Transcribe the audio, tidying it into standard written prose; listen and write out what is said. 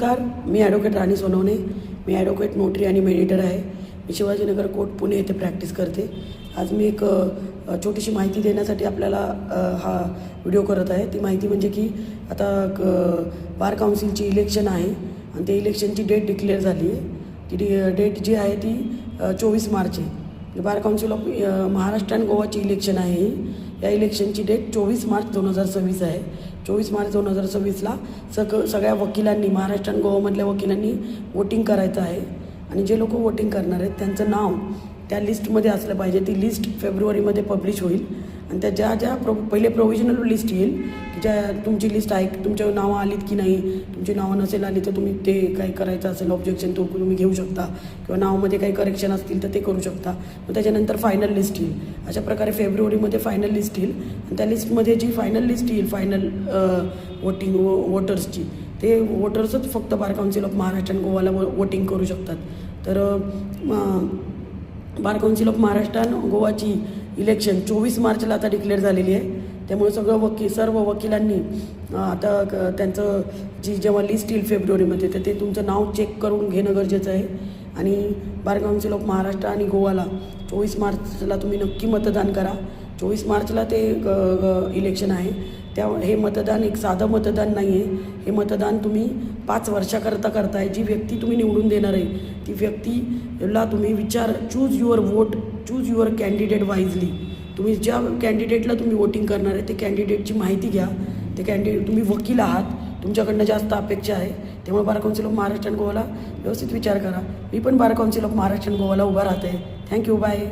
नमस्कार, मी ॲडव्होकेट राणी सोनवणे. मी advocate notary आणि मेडिटर आहे. मी शिवाजीनगर कोर्ट पुणे येथे प्रॅक्टिस करते. आज मी एक छोटीशी माहिती देण्यासाठी आपल्याला हा व्हिडिओ करत आहे. ती माहिती म्हणजे की आता बार काउन्सिलची इलेक्शन आहे आणि त्या इलेक्शनची डेट डिक्लेअर झाली आहे. ती डेट जी आहे ती 24 मार्च आहे. बार काउन्सिल ऑफ महाराष्ट्र आणि गोवाची इलेक्शन आहे. या इलेक्शनची डेट 24 मार्च 2026 आहे. 24 मार्च 2026ला सगळ्या वकिलांनी, महाराष्ट्र आणि गोवामधल्या वकिलांनी वोटिंग करायचं आहे. आणि जे लोक वोटिंग करणार आहेत त्यांचं नाव त्या लिस्टमध्ये असलं पाहिजे. ती लिस्ट फेब्रुवारीमध्ये पब्लिश होईल आणि त्या ज्या पहिले प्रोव्हिजनल लिस्ट येईल की ज्या तुमची लिस्ट आहे, तुमच्या नावं आलीत की नाही. तुमची नावं नसेल आली तर तुम्ही ते काही करायचं असेल ऑब्जेक्शन तो तुम्ही घेऊ शकता किंवा नावामध्ये काही करेक्शन असतील तर ते करू शकता. मग त्याच्यानंतर फायनल लिस्ट येईल. अशा प्रकारे फेब्रुवारीमध्ये फायनल लिस्ट येईल आणि त्या लिस्टमध्ये जी फायनल लिस्ट येईल, फायनल वोटर्सची, ते वोटर्सच फक्त बार काउन्सिल ऑफ महाराष्ट्र आणि गोवाला वोटिंग करू शकतात. तर बार काउन्सिल ऑफ महाराष्ट्र आणि गोवाची इलेक्शन 24 मार्चला आता डिक्लेअर झालेली आहे. त्यामुळे सर्व वकिलांनी आता त्यांचं जेव्हा लिस्ट येईल फेब्रुवारीमध्ये तर ते तुमचं नाव चेक करून घेणं गरजेचं आहे. आणि बार काउन्सिल ऑफ महाराष्ट्र आणि गोवाला 24 मार्चला तुम्ही नक्की मतदान करा. 24 मार्चला ते इलेक्शन आहे. हे मतदान एक साधं मतदान नाही आहे. हे मतदान तुम्ही 5 वर्षाकरता करताय. जी व्यक्ती तुम्ही निवडून देणार आहे ती व्यक्तीला तुम्ही choose your vote, choose your candidate wisely. तुम्ही ज्या कॅन्डिडेटला तुम्ही वोटिंग करणार आहे ते कॅन्डिडेटची माहिती घ्या. ते कॅन्डिडेट, तुम्ही वकील आहात, तुमच्याकडनं जास्त अपेक्षा आहे. त्यामुळे बार काउन्सिल ऑफ महाराष्ट्र आणि गोवाला व्यवस्थित विचार करा. मी पण बार काउन्सिल ऑफ महाराष्ट्र आणि गोवाला उभा राहते. Thank you, bye.